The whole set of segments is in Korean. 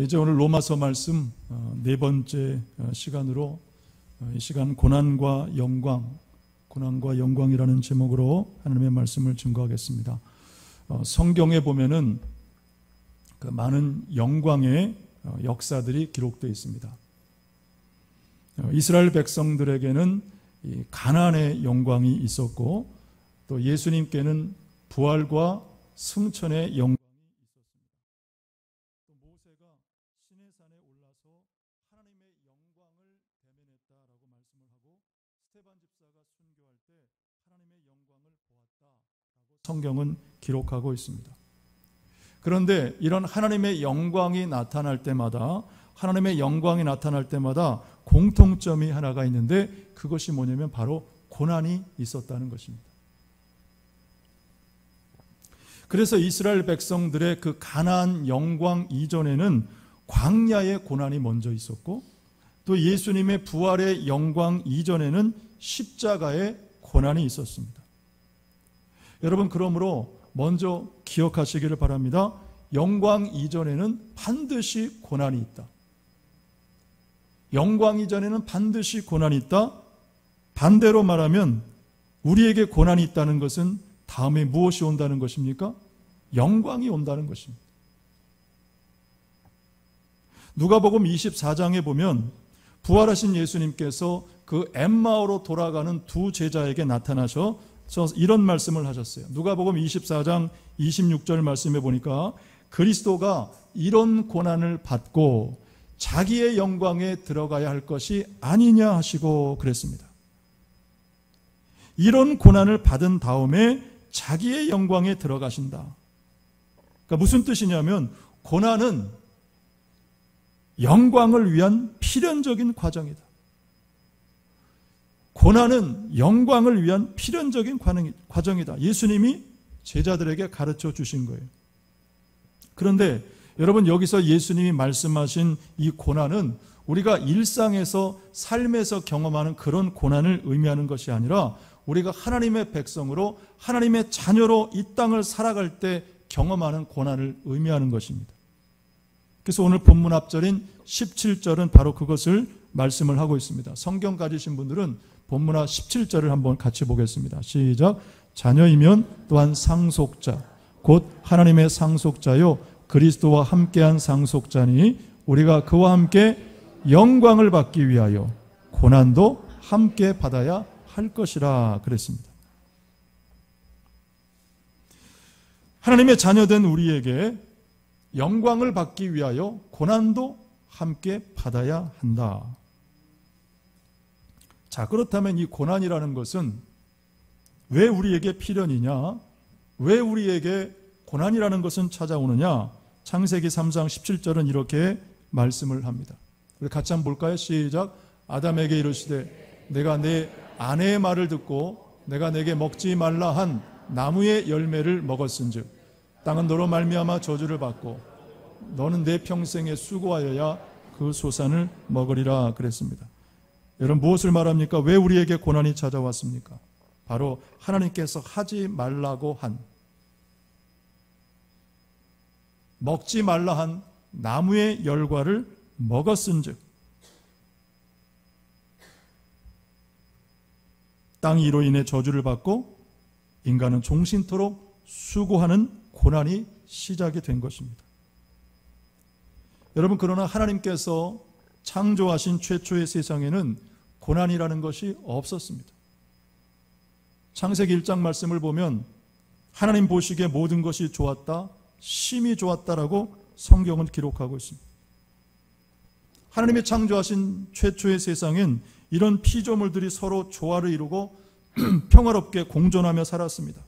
이제 오늘 로마서 말씀 네 번째 시간으로 이 시간 고난과 영광이라는 제목으로 하나님의 말씀을 증거하겠습니다. 성경에 보면은 그 많은 영광의 역사들이 기록되어 있습니다. 이스라엘 백성들에게는 이 가나안의 영광이 있었고, 또 예수님께는 부활과 승천의 영광이 있었습니다. 또 모세가 시내산에 올라서 하나님의 영광을 대면했다라고 말씀을 하고, 스데반 집사가 순교할 때 하나님의 영광을 보았다라고 성경은 기록하고 있습니다. 그런데 이런 하나님의 영광이 나타날 때마다 공통점이 하나가 있는데, 그것이 뭐냐면 바로 고난이 있었다는 것입니다. 그래서 이스라엘 백성들의 그 가나안 영광 이전에는 광야의 고난이 먼저 있었고, 또 예수님의 부활의 영광 이전에는 십자가의 고난이 있었습니다. 여러분, 그러므로 먼저 기억하시기를 바랍니다. 영광 이전에는 반드시 고난이 있다. 영광 이전에는 반드시 고난이 있다. 반대로 말하면 우리에게 고난이 있다는 것은 다음에 무엇이 온다는 것입니까? 영광이 온다는 것입니다. 누가복음 24장에 보면 부활하신 예수님께서 그 엠마오로 돌아가는 두 제자에게 나타나셔서 이런 말씀을 하셨어요. 누가복음 24장 26절 말씀에 보니까 그리스도가 이런 고난을 받고 자기의 영광에 들어가야 할 것이 아니냐 하시고 그랬습니다. 이런 고난을 받은 다음에 자기의 영광에 들어가신다. 그러니까 무슨 뜻이냐면, 고난은 영광을 위한 필연적인 과정이다. 고난은 영광을 위한 필연적인 과정이다. 예수님이 제자들에게 가르쳐 주신 거예요. 그런데 여러분, 여기서 예수님이 말씀하신 이 고난은 우리가 일상에서 삶에서 경험하는 그런 고난을 의미하는 것이 아니라, 우리가 하나님의 백성으로 하나님의 자녀로 이 땅을 살아갈 때 경험하는 고난을 의미하는 것입니다. 그래서 오늘 본문 앞절인 17절은 바로 그것을 말씀을 하고 있습니다. 성경 가지신 분들은 본문화 17절을 한번 같이 보겠습니다. 시작. 자녀이면 또한 상속자, 곧 하나님의 상속자요 그리스도와 함께한 상속자니, 우리가 그와 함께 영광을 받기 위하여 고난도 함께 받아야 할 것이라 그랬습니다. 하나님의 자녀된 우리에게 영광을 받기 위하여 고난도 함께 받아야 한다. 자, 그렇다면 이 고난이라는 것은 왜 우리에게 필연이냐? 왜 우리에게 고난이라는 것은 찾아오느냐? 창세기 3장 17절은 이렇게 말씀을 합니다. 우리 같이 한번 볼까요? 시작. 아담에게 이르시되 내가 내 아내의 말을 듣고 내가 내게 먹지 말라 한 나무의 열매를 먹었은즉 땅은 너로 말미암아 저주를 받고 너는 내 평생에 수고하여야 그 소산을 먹으리라 그랬습니다. 여러분, 무엇을 말합니까? 왜 우리에게 고난이 찾아왔습니까? 바로 하나님께서 하지 말라고 한, 먹지 말라 한 나무의 열과를 먹었은즉 땅이 이로 인해 저주를 받고 인간은 종신토록 수고하는 고난이 시작이 된 것입니다. 여러분, 그러나 하나님께서 창조하신 최초의 세상에는 고난이라는 것이 없었습니다. 창세기 1장 말씀을 보면 하나님 보시기에 모든 것이 좋았다, 심히 좋았다라고 성경은 기록하고 있습니다. 하나님이 창조하신 최초의 세상엔 이런 피조물들이 서로 조화를 이루고 평화롭게 공존하며 살았습니다.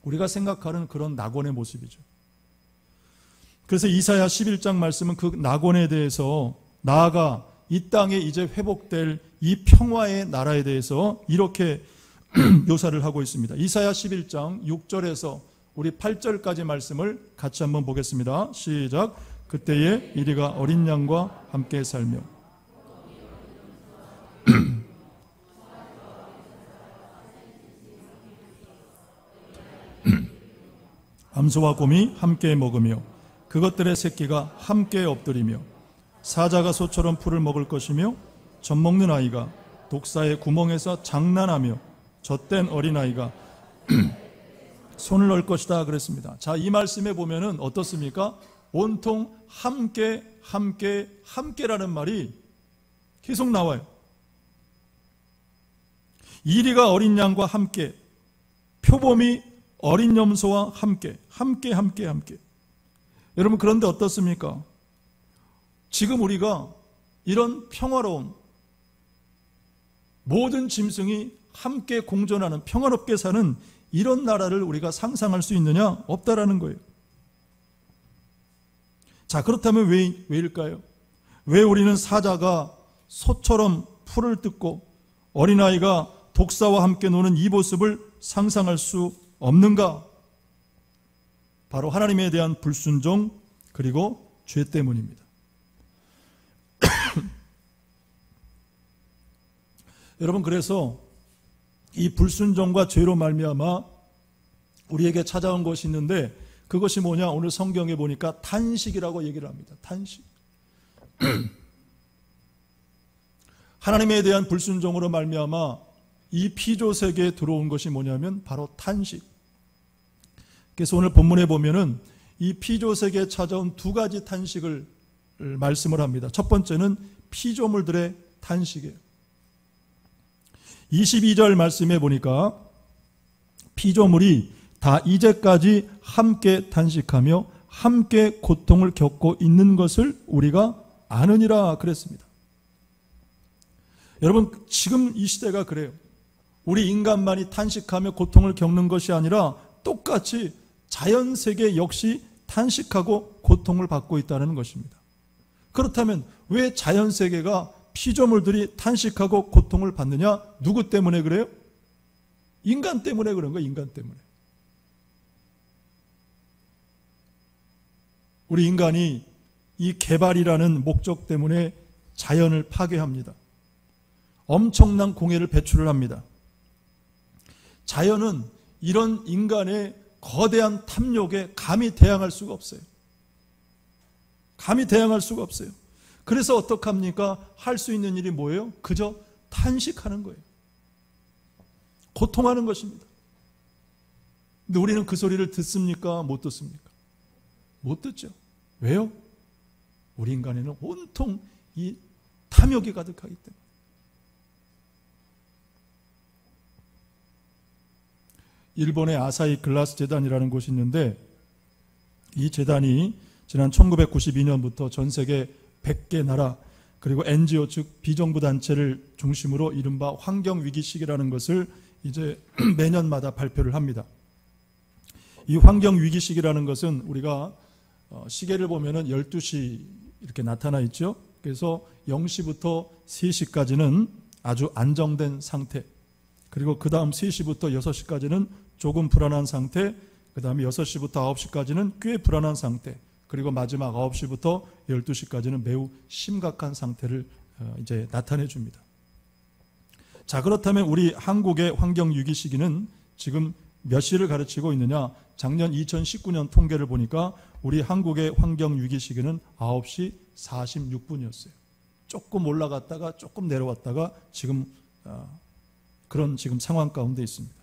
우리가 생각하는 그런 낙원의 모습이죠. 그래서 이사야 11장 말씀은 그 낙원에 대해서, 나아가 이 땅에 이제 회복될 이 평화의 나라에 대해서 이렇게 묘사를 하고 있습니다. 이사야 11장 6절에서 우리 8절까지 말씀을 같이 한번 보겠습니다. 시작. 그때에 이리가 어린 양과 함께 살며 암소와 곰이 함께 먹으며 그것들의 새끼가 함께 엎드리며 사자가 소처럼 풀을 먹을 것이며 젖먹는 아이가 독사의 구멍에서 장난하며 젖된 어린아이가 손을 넣을 것이다 그랬습니다. 자, 이 말씀에 보면은 어떻습니까? 온통 함께 함께 함께라는 말이 계속 나와요. 이리가 어린 양과 함께, 표범이 어린 염소와 함께, 함께 함께 함께. 여러분, 그런데 어떻습니까? 지금 우리가 이런 평화로운 모든 짐승이 함께 공존하는 평화롭게 사는 이런 나라를 우리가 상상할 수 있느냐? 없다라는 거예요. 자, 그렇다면 왜일까요? 왜 우리는 사자가 소처럼 풀을 뜯고 어린아이가 독사와 함께 노는 이 모습을 상상할 수 없는가? 바로 하나님에 대한 불순종 그리고 죄 때문입니다. 여러분, 그래서 이 불순종과 죄로 말미암아 우리에게 찾아온 것이 있는데 그것이 뭐냐? 오늘 성경에 보니까 탄식이라고 얘기를 합니다. 탄식. 하나님에 대한 불순종으로 말미암아 이 피조 세계에 들어온 것이 뭐냐면 바로 탄식. 그래서 오늘 본문에 보면은 이 피조 세계에 찾아온 두 가지 탄식을 말씀을 합니다. 첫 번째는 피조물들의 탄식이에요. 22절 말씀에 보니까 피조물이 다 이제까지 함께 탄식하며 함께 고통을 겪고 있는 것을 우리가 아느니라 그랬습니다. 여러분, 지금 이 시대가 그래요. 우리 인간만이 탄식하며 고통을 겪는 것이 아니라 똑같이 자연세계 역시 탄식하고 고통을 받고 있다는 것입니다. 그렇다면 왜 자연세계가 피조물들이 탄식하고 고통을 받느냐? 누구 때문에 그래요? 인간 때문에 그런 거예요. 인간 때문에. 우리 인간이 이 개발이라는 목적 때문에 자연을 파괴합니다. 엄청난 공해를 배출을 합니다. 자연은 이런 인간의 거대한 탐욕에 감히 대항할 수가 없어요. 감히 대항할 수가 없어요. 그래서 어떡합니까? 할 수 있는 일이 뭐예요? 그저 탄식하는 거예요. 고통하는 것입니다. 근데 우리는 그 소리를 듣습니까? 못 듣습니까? 못 듣죠. 왜요? 우리 인간에는 온통 이 탐욕이 가득하기 때문에. 일본의 아사히 글라스 재단이라는 곳이 있는데 이 재단이 지난 1992년부터 전 세계 100개 나라 그리고 NGO 즉 비정부 단체를 중심으로 이른바 환경위기식이라는 것을 이제 매년마다 발표를 합니다. 이 환경위기식이라는 것은 우리가 시계를 보면은 12시 이렇게 나타나 있죠. 그래서 0시부터 3시까지는 아주 안정된 상태, 그리고 그 다음 3시부터 6시까지는 조금 불안한 상태, 그 다음에 6시부터 9시까지는 꽤 불안한 상태, 그리고 마지막 9시부터 12시까지는 매우 심각한 상태를 이제 나타내 줍니다. 자, 그렇다면 우리 한국의 환경위기 시기는 지금 몇 시를 가르치고 있느냐? 작년 2019년 통계를 보니까 우리 한국의 환경위기 시기는 9시 46분이었어요. 조금 올라갔다가 조금 내려왔다가 지금 그런 지금 상황 가운데 있습니다.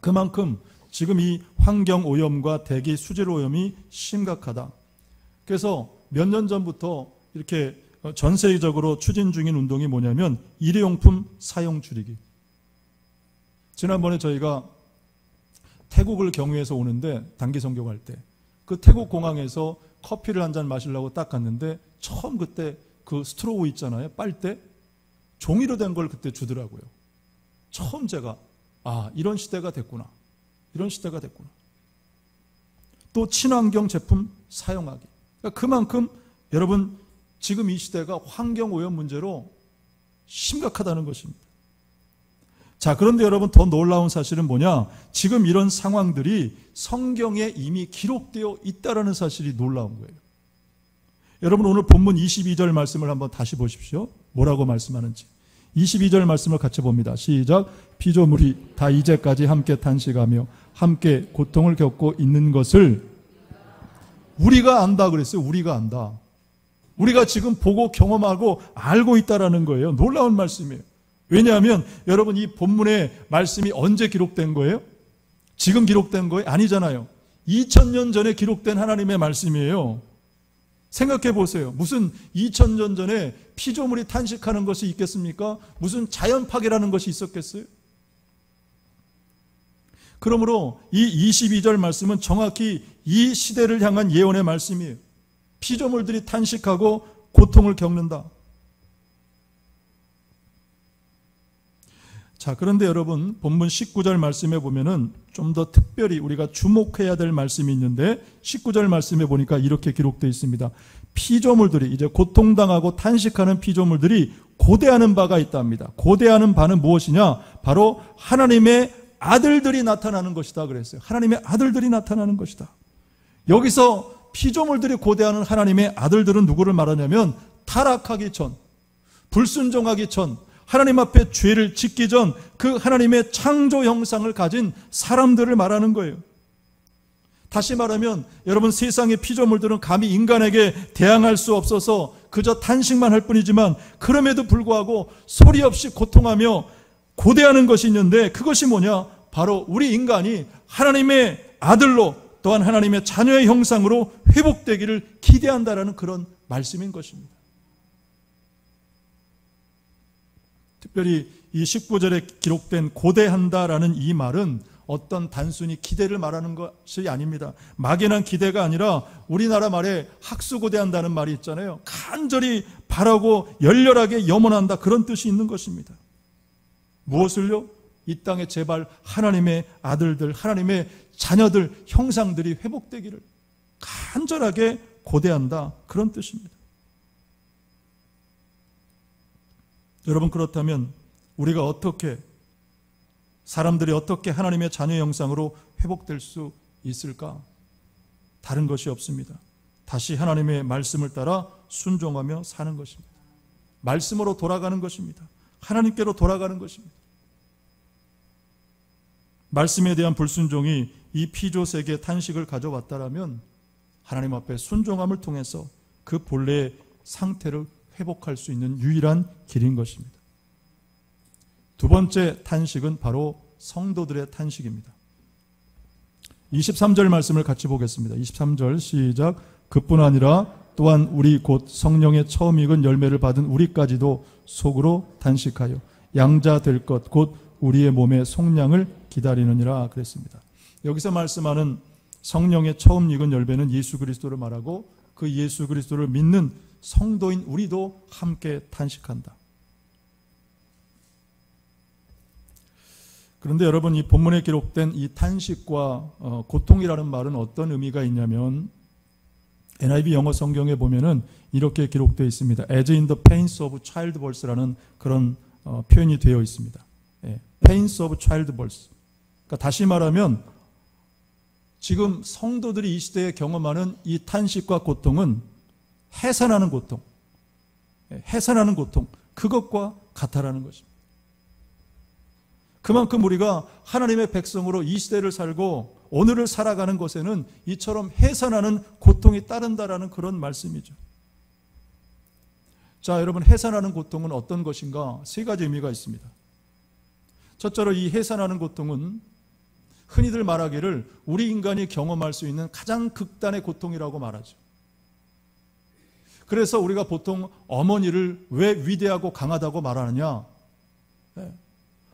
그만큼 지금 이 환경오염과 대기 수질오염이 심각하다. 그래서 몇 년 전부터 이렇게 전 세계적으로 추진 중인 운동이 뭐냐면 일회용품 사용 줄이기. 지난번에 저희가 태국을 경유해서 오는데 단기 선교할 때 그 태국 공항에서 커피를 한 잔 마시려고 딱 갔는데 처음 그때 그 스트로우 있잖아요. 빨대 종이로 된 걸 그때 주더라고요. 처음 제가 이런 시대가 됐구나. 이런 시대가 됐구나. 또 친환경 제품 사용하기. 그러니까 그만큼 여러분 지금 이 시대가 환경오염 문제로 심각하다는 것입니다. 자, 그런데 여러분 더 놀라운 사실은 뭐냐? 지금 이런 상황들이 성경에 이미 기록되어 있다는 사실이 놀라운 거예요. 여러분 오늘 본문 22절 말씀을 한번 다시 보십시오. 뭐라고 말씀하는지. 22절 말씀을 같이 봅니다. 시작. 피조물이 다 이제까지 함께 탄식하며 함께 고통을 겪고 있는 것을 우리가 안다 그랬어요. 우리가 안다. 우리가 지금 보고 경험하고 알고 있다라는 거예요. 놀라운 말씀이에요. 왜냐하면 여러분 이 본문의 말씀이 언제 기록된 거예요? 지금 기록된 거예요? 아니잖아요. 2000년 전에 기록된 하나님의 말씀이에요. 생각해 보세요. 무슨 2000년 전에 피조물이 탄식하는 것이 있겠습니까? 무슨 자연 파괴라는 것이 있었겠어요? 그러므로 이 22절 말씀은 정확히 이 시대를 향한 예언의 말씀이에요. 피조물들이 탄식하고 고통을 겪는다. 자, 그런데 여러분 본문 19절 말씀에 보면은 좀 더 특별히 우리가 주목해야 될 말씀이 있는데 19절 말씀에 보니까 이렇게 기록되어 있습니다. 피조물들이 이제 고통당하고 탄식하는 피조물들이 고대하는 바가 있답니다. 고대하는 바는 무엇이냐? 바로 하나님의 아들들이 나타나는 것이다 그랬어요. 하나님의 아들들이 나타나는 것이다. 여기서 피조물들이 고대하는 하나님의 아들들은 누구를 말하냐면 타락하기 전, 불순종하기 전, 하나님 앞에 죄를 짓기 전 그 하나님의 창조 형상을 가진 사람들을 말하는 거예요. 다시 말하면 여러분 세상의 피조물들은 감히 인간에게 대항할 수 없어서 그저 탄식만 할 뿐이지만 그럼에도 불구하고 소리 없이 고통하며 고대하는 것이 있는데 그것이 뭐냐? 바로 우리 인간이 하나님의 아들로 또한 하나님의 자녀의 형상으로 회복되기를 기대한다라는 그런 말씀인 것입니다. 특별히 이 19절에 기록된 고대한다라는 이 말은 어떤 단순히 기대를 말하는 것이 아닙니다. 막연한 기대가 아니라 우리나라 말에 학수고대한다는 말이 있잖아요. 간절히 바라고 열렬하게 염원한다 그런 뜻이 있는 것입니다. 무엇을요? 이 땅에 제발 하나님의 아들들, 하나님의 자녀들, 형상들이 회복되기를 간절하게 고대한다 그런 뜻입니다. 여러분 그렇다면 우리가 어떻게 사람들이 어떻게 하나님의 자녀 형상으로 회복될 수 있을까? 다른 것이 없습니다. 다시 하나님의 말씀을 따라 순종하며 사는 것입니다. 말씀으로 돌아가는 것입니다. 하나님께로 돌아가는 것입니다. 말씀에 대한 불순종이 이 피조 세계에 탄식을 가져왔다라면 하나님 앞에 순종함을 통해서 그 본래의 상태를 회복할 수 있는 유일한 길인 것입니다. 두 번째 탄식은 바로 성도들의 탄식입니다. 23절 말씀을 같이 보겠습니다. 23절 시작. 그뿐 아니라 또한 우리 곧 성령의 처음 익은 열매를 받은 우리까지도 속으로 탄식하여 양자 될 것 곧 우리의 몸의 속량을 기다리느니라 그랬습니다. 여기서 말씀하는 성령의 처음 익은 열매는 예수 그리스도를 말하고 그 예수 그리스도를 믿는 성도인 우리도 함께 탄식한다. 그런데 여러분 이 본문에 기록된 이 탄식과 고통이라는 말은 어떤 의미가 있냐면 NIV 영어 성경에 보면은 이렇게 기록되어 있습니다. As in the pains of childbirth라는 그런 표현이 되어 있습니다. pains of childbirth. 그러니까 다시 말하면 지금 성도들이 이 시대에 경험하는 이 탄식과 고통은 해산하는 고통, 해산하는 고통, 그것과 같다라는 것입니다. 그만큼 우리가 하나님의 백성으로 이 시대를 살고 오늘을 살아가는 것에는 이처럼 해산하는 고통이 따른다라는 그런 말씀이죠. 자, 여러분 해산하는 고통은 어떤 것인가? 세 가지 의미가 있습니다. 첫째로 이 해산하는 고통은 흔히들 말하기를 우리 인간이 경험할 수 있는 가장 극단의 고통이라고 말하죠. 그래서 우리가 보통 어머니를 왜 위대하고 강하다고 말하느냐?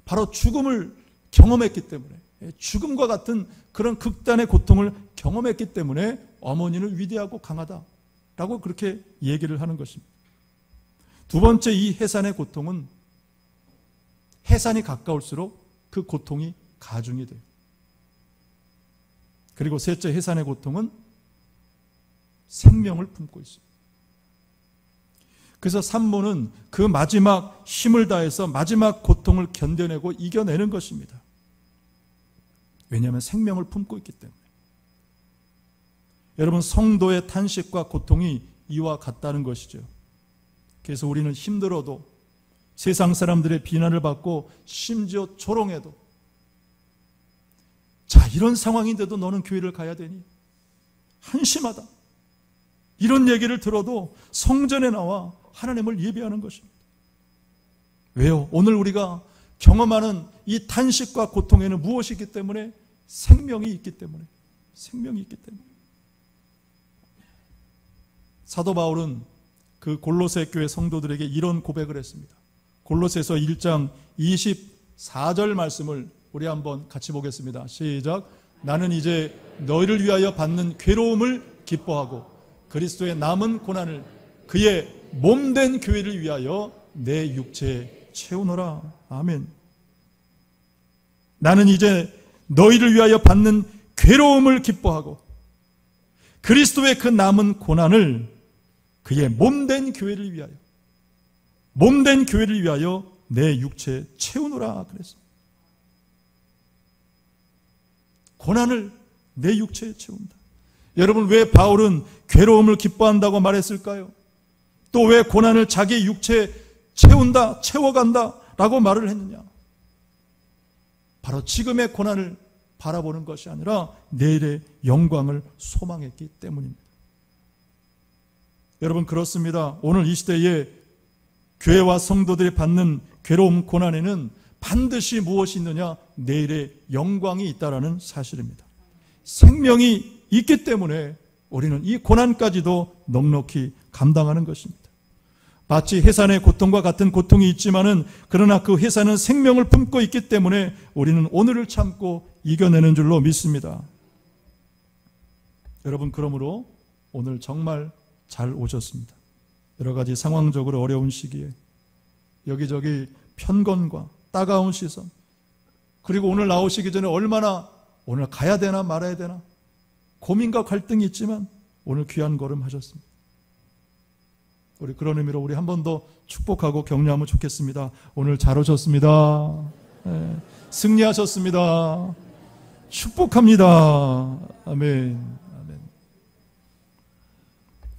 바로 죽음을 경험했기 때문에, 죽음과 같은 그런 극단의 고통을 경험했기 때문에 어머니는 위대하고 강하다라고 그렇게 얘기를 하는 것입니다. 두 번째 이 해산의 고통은 해산이 가까울수록 그 고통이 가중이 돼요. 그리고 셋째 해산의 고통은 생명을 품고 있습니다. 그래서 산모는 그 마지막 힘을 다해서 마지막 고통을 견뎌내고 이겨내는 것입니다. 왜냐하면 생명을 품고 있기 때문에. 여러분 성도의 탄식과 고통이 이와 같다는 것이죠. 그래서 우리는 힘들어도 세상 사람들의 비난을 받고 심지어 조롱해도 자 이런 상황인데도 너는 교회를 가야 되니? 한심하다. 이런 얘기를 들어도 성전에 나와 하나님을 예배하는 것입니다. 왜요? 오늘 우리가 경험하는 이 탄식과 고통에는 무엇이 있기 때문에? 생명이 있기 때문에. 생명이 있기 때문에. 사도 바울은 그 골로새 교회 성도들에게 이런 고백을 했습니다. 골로새서 1장 24절 말씀을 우리 한번 같이 보겠습니다. 시작. 나는 이제 너희를 위하여 받는 괴로움을 기뻐하고 그리스도의 남은 고난을 그의 몸된 교회를 위하여 내 육체에 채우노라. 아멘. 나는 이제 너희를 위하여 받는 괴로움을 기뻐하고 그리스도의 그 남은 고난을 그의 몸된 교회를 위하여, 몸된 교회를 위하여 내 육체에 채우노라 그랬습니다. 고난을 내 육체에 채운다. 여러분, 왜 바울은 괴로움을 기뻐한다고 말했을까요? 또 왜 고난을 자기 육체에 채운다, 채워간다 라고 말을 했느냐? 바로 지금의 고난을 바라보는 것이 아니라 내일의 영광을 소망했기 때문입니다. 여러분, 그렇습니다. 오늘 이 시대에 교회와 성도들이 받는 괴로움, 고난에는 반드시 무엇이 있느냐? 내일의 영광이 있다는 사실입니다. 생명이 있기 때문에 우리는 이 고난까지도 넉넉히 감당하는 것입니다. 마치 해산의 고통과 같은 고통이 있지만은 그러나 그 해산은 생명을 품고 있기 때문에 우리는 오늘을 참고 이겨내는 줄로 믿습니다. 여러분, 그러므로 오늘 정말 잘 오셨습니다. 여러 가지 상황적으로 어려운 시기에 여기저기 편견과 따가운 시선, 그리고 오늘 나오시기 전에 얼마나 오늘 가야 되나 말아야 되나 고민과 갈등이 있지만 오늘 귀한 걸음 하셨습니다. 우리 그런 의미로 우리 한 번 더 축복하고 격려하면 좋겠습니다. 오늘 잘 오셨습니다. 네, 승리하셨습니다. 축복합니다. 아멘. 아멘.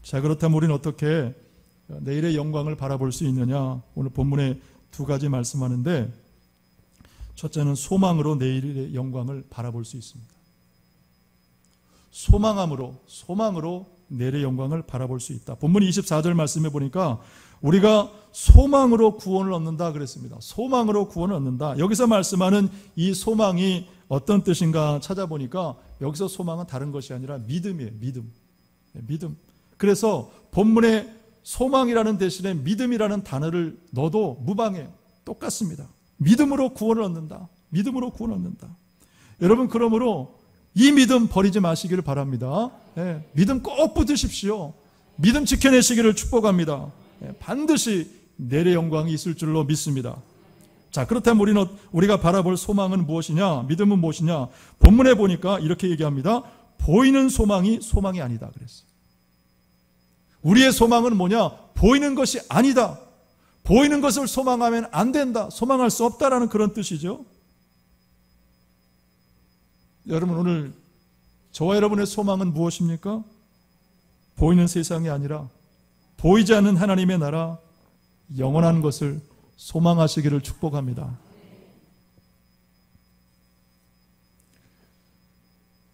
자, 그렇다면 우리는 어떻게 내일의 영광을 바라볼 수 있느냐? 오늘 본문에 두 가지 말씀하는데, 첫째는 소망으로 내일의 영광을 바라볼 수 있습니다. 소망으로 내일의 영광을 바라볼 수 있다. 본문 24절 말씀해 보니까 우리가 소망으로 구원을 얻는다 그랬습니다. 소망으로 구원을 얻는다. 여기서 말씀하는 이 소망이 어떤 뜻인가 찾아보니까 여기서 소망은 다른 것이 아니라 믿음이에요. 믿음. 그래서 본문에 소망이라는 대신에 믿음이라는 단어를 넣어도 무방해요. 똑같습니다. 믿음으로 구원을 얻는다. 믿음으로 구원을 얻는다. 여러분, 그러므로 이 믿음 버리지 마시기를 바랍니다. 네, 믿음 꼭 붙으십시오. 믿음 지켜내시기를 축복합니다. 네, 반드시 내일의 영광이 있을 줄로 믿습니다. 자, 그렇다면 우리가 바라볼 소망은 무엇이냐? 믿음은 무엇이냐? 본문에 보니까 이렇게 얘기합니다. 보이는 소망이 소망이 아니다 그랬어요. 우리의 소망은 뭐냐? 보이는 것이 아니다. 보이는 것을 소망하면 안 된다. 소망할 수 없다라는 그런 뜻이죠. 여러분, 오늘 저와 여러분의 소망은 무엇입니까? 보이는 세상이 아니라 보이지 않는 하나님의 나라, 영원한 것을 소망하시기를 축복합니다.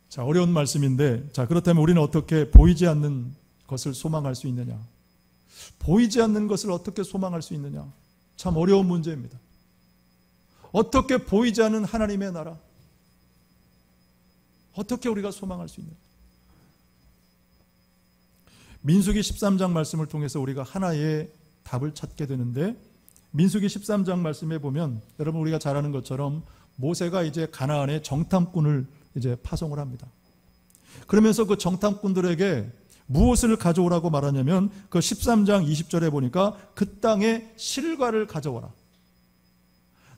자, 어려운 말씀인데, 자, 그렇다면 우리는 어떻게 보이지 않는 것을 소망할 수 있느냐? 보이지 않는 것을 어떻게 소망할 수 있느냐? 참 어려운 문제입니다. 어떻게 보이지 않는 하나님의 나라, 어떻게 우리가 소망할 수 있느냐? 민수기 13장 말씀을 통해서 우리가 하나의 답을 찾게 되는데, 민수기 13장 말씀에 보면 여러분 우리가 잘 아는 것처럼 모세가 이제 가나안에 정탐꾼을 이제 파송을 합니다. 그러면서 그 정탐꾼들에게 무엇을 가져오라고 말하냐면 그 13장 20절에 보니까 그 땅에 실과를 가져와라.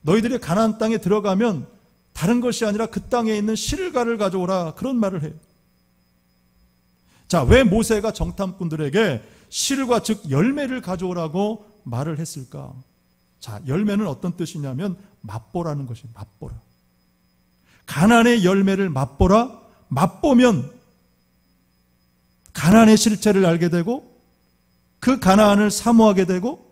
너희들이 가나안 땅에 들어가면 다른 것이 아니라 그 땅에 있는 실과를 가져오라, 그런 말을 해요. 자, 왜 모세가 정탐꾼들에게 실과 즉 열매를 가져오라고 말을 했을까? 자, 열매는 어떤 뜻이냐면 맛보라는 것이 맛보라. 가나안의 열매를 맛보라. 맛보면 가나안의 실체를 알게 되고 그 가나안을 사모하게 되고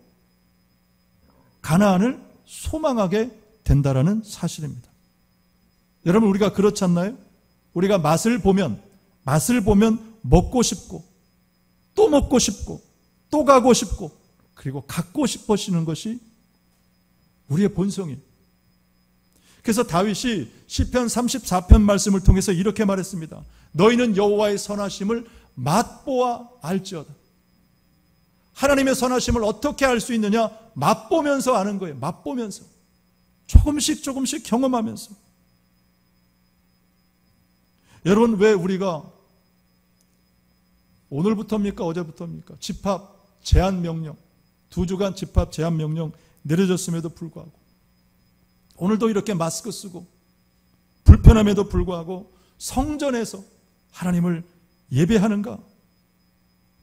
가나안을 소망하게 된다라는 사실입니다. 여러분, 우리가 그렇지 않나요? 우리가 맛을 보면 먹고 싶고 또 먹고 싶고 또 가고 싶고 그리고 갖고 싶어지는 것이 우리의 본성이에요. 그래서 다윗이 시편 34편 말씀을 통해서 이렇게 말했습니다. 너희는 여호와의 선하심을 맛보아 알지어다. 하나님의 선하심을 어떻게 알 수 있느냐? 맛보면서 아는 거예요. 맛보면서. 조금씩 조금씩 경험하면서. 여러분, 왜 우리가 오늘부터입니까? 어제부터입니까? 집합 제한 명령, 2주간 집합 제한 명령 내려졌음에도 불구하고 오늘도 이렇게 마스크 쓰고 불편함에도 불구하고 성전에서 하나님을 예배하는가?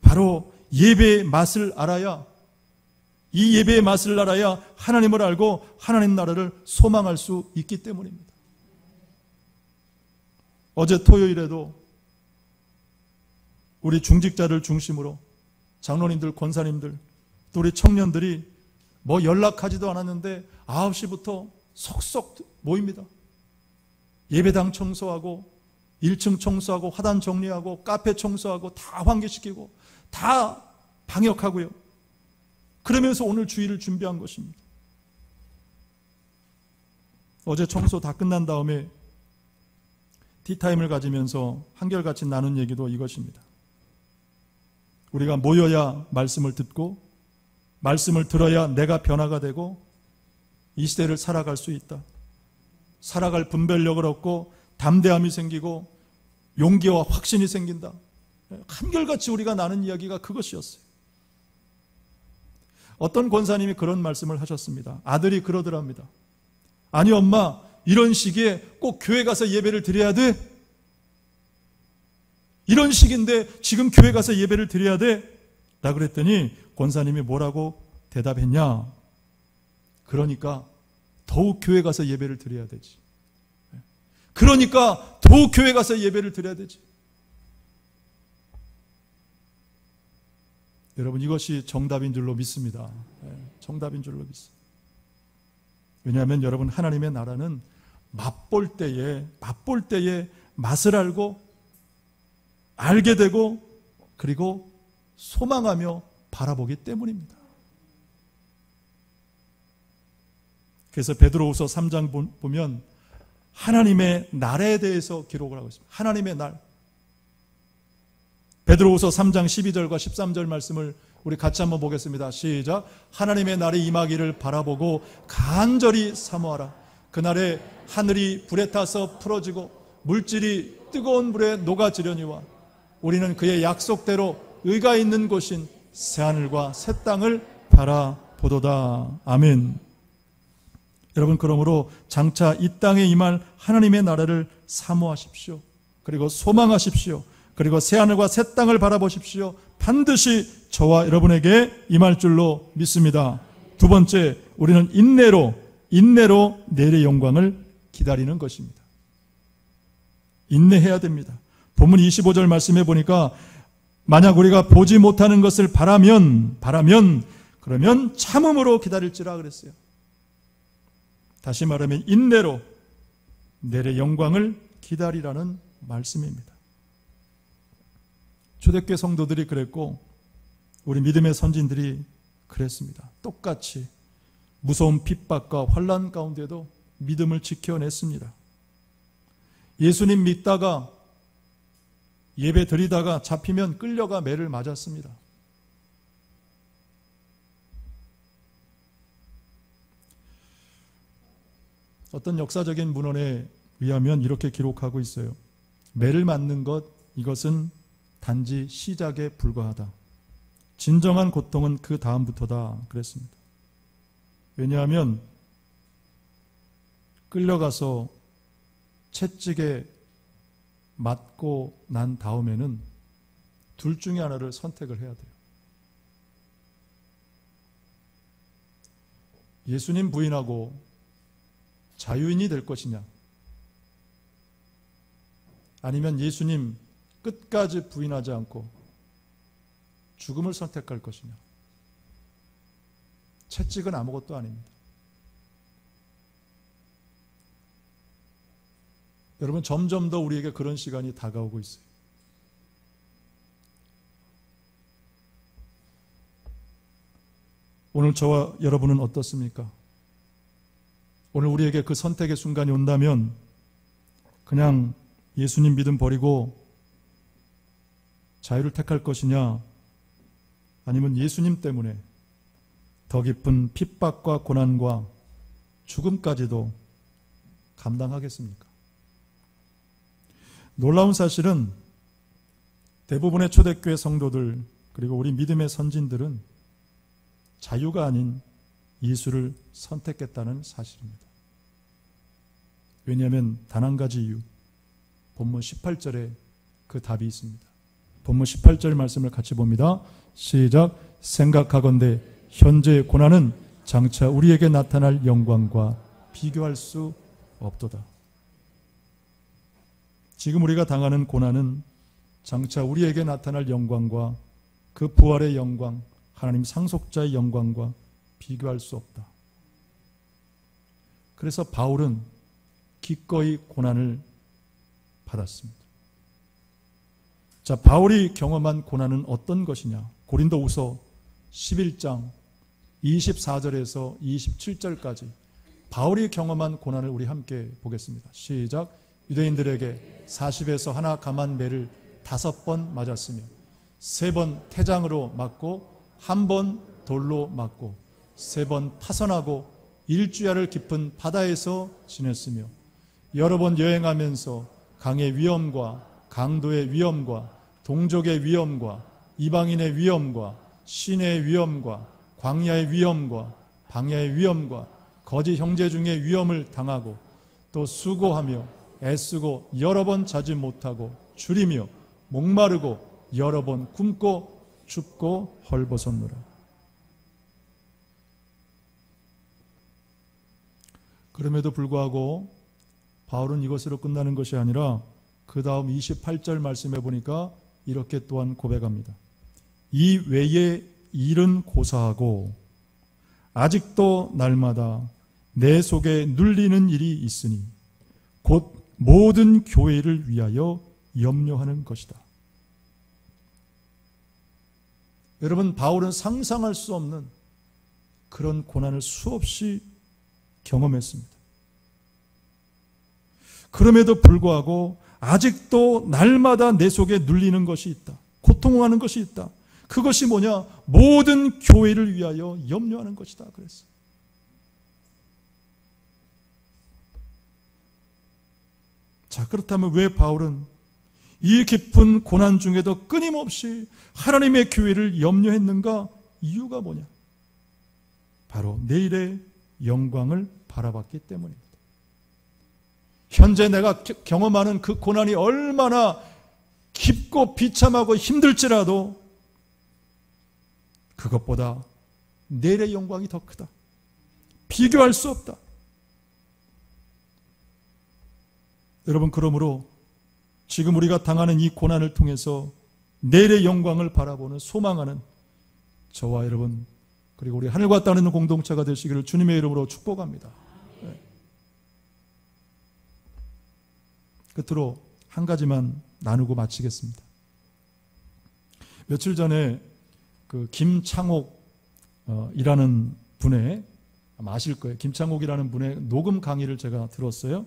바로 예배의 맛을 알아야, 이 예배의 맛을 알아야 하나님을 알고 하나님 나라를 소망할 수 있기 때문입니다. 어제 토요일에도 우리 중직자를 중심으로 장로님들, 권사님들, 또 우리 청년들이 뭐 연락하지도 않았는데 9시부터 속속 모입니다. 예배당 청소하고 1층 청소하고 화단 정리하고 카페 청소하고 다 환기시키고 다 방역하고요. 그러면서 오늘 주일을 준비한 것입니다. 어제 청소 다 끝난 다음에 티타임을 가지면서 한결같이 나눈 얘기도 이것입니다. 우리가 모여야 말씀을 듣고 말씀을 들어야 내가 변화가 되고 이 시대를 살아갈 수 있다. 살아갈 분별력을 얻고 담대함이 생기고 용기와 확신이 생긴다. 한결같이 우리가 나눈 이야기가 그것이었어요. 어떤 권사님이 그런 말씀을 하셨습니다. 아들이 그러더랍니다. 아니 엄마, 이런 시기에 꼭 교회 가서 예배를 드려야 돼? 이런 시기인데 지금 교회 가서 예배를 드려야 돼? 라 그랬더니 권사님이 뭐라고 대답했냐? 그러니까 더욱 교회 가서 예배를 드려야 되지. 그러니까 더욱 교회 가서 예배를 드려야 되지. 여러분, 이것이 정답인 줄로 믿습니다. 정답인 줄로 믿습니다. 왜냐하면 여러분, 하나님의 나라는 맛볼 때에 맛을 알고 알게 되고 그리고 소망하며 바라보기 때문입니다. 그래서 베드로후서 3장 보면 하나님의 날에 대해서 기록을 하고 있습니다. 하나님의 날. 베드로후서 3장 12절과 13절 말씀을 우리 같이 한번 보겠습니다. 시작. 하나님의 날이 임하기를 바라보고 간절히 사모하라. 그날에 하늘이 불에 타서 풀어지고 물질이 뜨거운 불에 녹아지려니와 우리는 그의 약속대로 의가 있는 곳인 새하늘과 새 땅을 바라보도다. 아멘. 여러분, 그러므로 장차 이 땅에 임할 하나님의 나라를 사모하십시오. 그리고 소망하십시오. 그리고 새하늘과 새 땅을 바라보십시오. 반드시 저와 여러분에게 임할 줄로 믿습니다. 두 번째, 우리는 인내로 내일의 영광을 기다리는 것입니다. 인내해야 됩니다. 본문 25절 말씀해 보니까 만약 우리가 보지 못하는 것을 바라면 그러면 참음으로 기다릴지라 그랬어요. 다시 말하면 인내로 내일의 영광을 기다리라는 말씀입니다. 초대교회 성도들이 그랬고 우리 믿음의 선진들이 그랬습니다. 똑같이 무서운 핍박과 환난 가운데도 믿음을 지켜냈습니다. 예수님 믿다가 예배 드리다가 잡히면 끌려가 매를 맞았습니다. 어떤 역사적인 문헌에 의하면 이렇게 기록하고 있어요. 매를 맞는 것, 이것은 단지 시작에 불과하다. 진정한 고통은 그 다음부터다. 그랬습니다. 왜냐하면 끌려가서 채찍에 맞고 난 다음에는 둘 중에 하나를 선택을 해야 돼요. 예수님 부인하고 자유인이 될 것이냐, 아니면 예수님 끝까지 부인하지 않고 죽음을 선택할 것이냐. 채찍은 아무것도 아닙니다. 여러분, 점점 더 우리에게 그런 시간이 다가오고 있어요. 오늘 저와 여러분은 어떻습니까? 오늘 우리에게 그 선택의 순간이 온다면 그냥 예수님 믿음 버리고 자유를 택할 것이냐, 아니면 예수님 때문에 더 깊은 핍박과 고난과 죽음까지도 감당하겠습니까? 놀라운 사실은 대부분의 초대교회 성도들, 그리고 우리 믿음의 선진들은 자유가 아닌 예수를 선택했다는 사실입니다. 왜냐하면 단 한 가지 이유, 본문 18절에 그 답이 있습니다. 본문 18절 말씀을 같이 봅니다. 시작. 생각하건대 현재의 고난은 장차 우리에게 나타날 영광과 비교할 수 없도다. 지금 우리가 당하는 고난은 장차 우리에게 나타날 영광과 그 부활의 영광, 하나님 상속자의 영광과 비교할 수 없다. 그래서 바울은 기꺼이 고난을 받았습니다. 자, 바울이 경험한 고난은 어떤 것이냐? 고린도후서 11장 24절에서 27절까지 바울이 경험한 고난을 우리 함께 보겠습니다. 시작. 유대인들에게 40에서 하나 감한 매를 5번 맞았으며 3번 태장으로 맞고 1번 돌로 맞고 3번 파선하고 일주야를 깊은 바다에서 지냈으며 여러 번 여행하면서 강의 위험과 강도의 위험과 동족의 위험과 이방인의 위험과 시내의 위험과 광야의 위험과 방야의 위험과 거짓 형제 중에 위험을 당하고 또 수고하며 애쓰고 여러 번 자지 못하고 줄이며 목마르고 여러 번 굶고 춥고 헐벗었노라. 그럼에도 불구하고 바울은 이것으로 끝나는 것이 아니라 그 다음 28절 말씀해 보니까 이렇게 또한 고백합니다. 이 외에 일은 고사하고 아직도 날마다 내 속에 눌리는 일이 있으니 곧 모든 교회를 위하여 염려하는 것이다. 여러분, 바울은 상상할 수 없는 그런 고난을 수없이 경험했습니다. 그럼에도 불구하고 아직도 날마다 내 속에 눌리는 것이 있다. 고통하는 것이 있다. 그것이 뭐냐? 모든 교회를 위하여 염려하는 것이다. 그랬어요. 자, 그렇다면 왜 바울은 이 깊은 고난 중에도 끊임없이 하나님의 교회를 염려했는가? 이유가 뭐냐? 바로 내일의 영광을 바라봤기 때문입니다. 현재 내가 경험하는 그 고난이 얼마나 깊고 비참하고 힘들지라도 그것보다 내일의 영광이 더 크다. 비교할 수 없다. 여러분, 그러므로 지금 우리가 당하는 이 고난을 통해서 내일의 영광을 바라보는, 소망하는 저와 여러분, 그리고 우리 하늘과 땅의 공동체가 되시기를 주님의 이름으로 축복합니다. 네. 끝으로 한 가지만 나누고 마치겠습니다. 며칠 전에 그 김창옥이라는 분의, 아마 아실 거예요. 김창옥이라는 분의 녹음 강의를 제가 들었어요.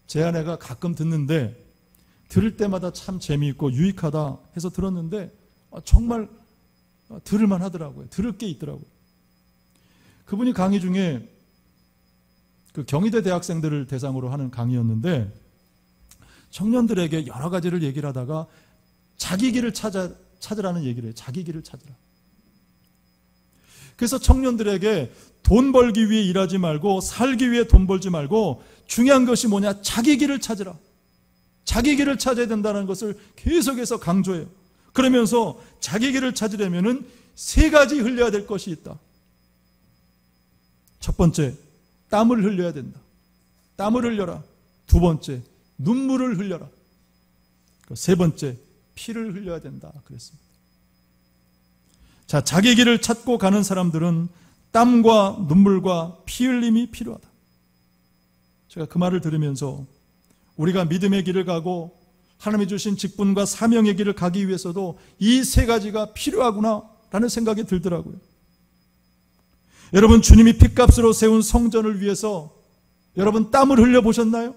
제 아내가 가끔 듣는데 들을 때마다 참 재미있고 유익하다 해서 들었는데 정말 들을만 하더라고요. 들을 게 있더라고요. 그분이 강의 중에 그 경희대 대학생들을 대상으로 하는 강의였는데 청년들에게 여러 가지를 얘기를 하다가 자기 길을 찾으라는 얘기를 해요. 자기 길을 찾으라. 그래서 청년들에게 돈 벌기 위해 일하지 말고 살기 위해 돈 벌지 말고 중요한 것이 뭐냐? 자기 길을 찾으라. 자기 길을 찾아야 된다는 것을 계속해서 강조해요. 그러면서 자기 길을 찾으려면은 3가지 흘려야 될 것이 있다. 첫 번째, 땀을 흘려야 된다. 땀을 흘려라. 2번째, 눈물을 흘려라. 3번째, 피를 흘려야 된다. 그랬습니다. 자, 자기 길을 찾고 가는 사람들은 땀과 눈물과 피 흘림이 필요하다. 제가 그 말을 들으면서 우리가 믿음의 길을 가고 하나님이 주신 직분과 사명의 길을 가기 위해서도 이 3가지가 필요하구나 라는 생각이 들더라고요. 여러분, 주님이 핏값으로 세운 성전을 위해서 여러분 땀을 흘려보셨나요?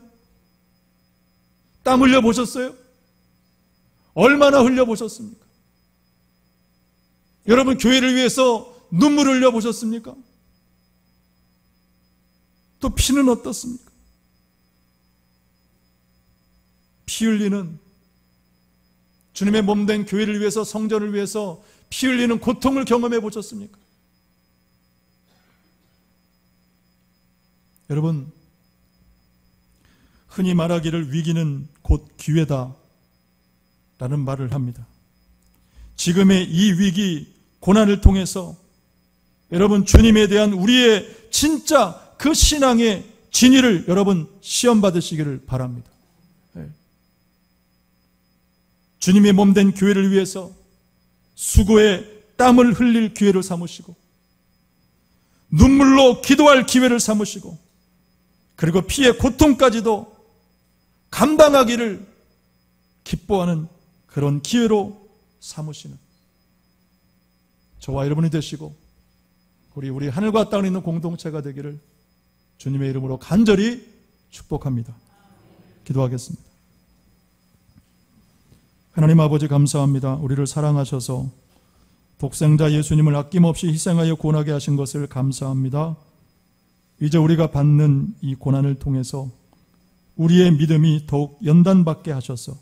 땀 흘려보셨어요? 얼마나 흘려보셨습니까? 여러분, 교회를 위해서 눈물 흘려보셨습니까? 또 피는 어떻습니까? 피 흘리는, 주님의 몸된 교회를 위해서, 성전을 위해서 피 흘리는 고통을 경험해 보셨습니까? 여러분, 흔히 말하기를 위기는 곧 기회다 라는 말을 합니다. 지금의 이 위기, 고난을 통해서 여러분, 주님에 대한 우리의 진짜 그 신앙의 진위를 여러분 시험 받으시기를 바랍니다. 주님의 몸된 교회를 위해서 수고의 땀을 흘릴 기회를 삼으시고, 눈물로 기도할 기회를 삼으시고, 그리고 피의 고통까지도 감당하기를 기뻐하는 그런 기회로 삼으시는 저와 여러분이 되시고, 우리 하늘과 땅에 있는 공동체가 되기를 주님의 이름으로 간절히 축복합니다. 기도하겠습니다. 하나님 아버지, 감사합니다. 우리를 사랑하셔서 독생자 예수님을 아낌없이 희생하여 구원하게 하신 것을 감사합니다. 이제 우리가 받는 이 고난을 통해서 우리의 믿음이 더욱 연단받게 하셔서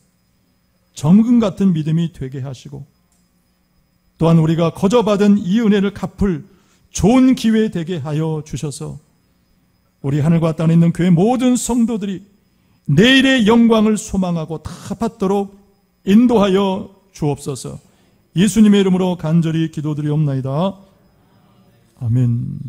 정금 같은 믿음이 되게 하시고, 또한 우리가 거저받은 이 은혜를 갚을 좋은 기회 되게 하여 주셔서 우리 하늘과 땅에 있는 교회 모든 성도들이 내일의 영광을 소망하고 다 받도록 인도하여 주옵소서. 예수님의 이름으로 간절히 기도드리옵나이다. 아멘.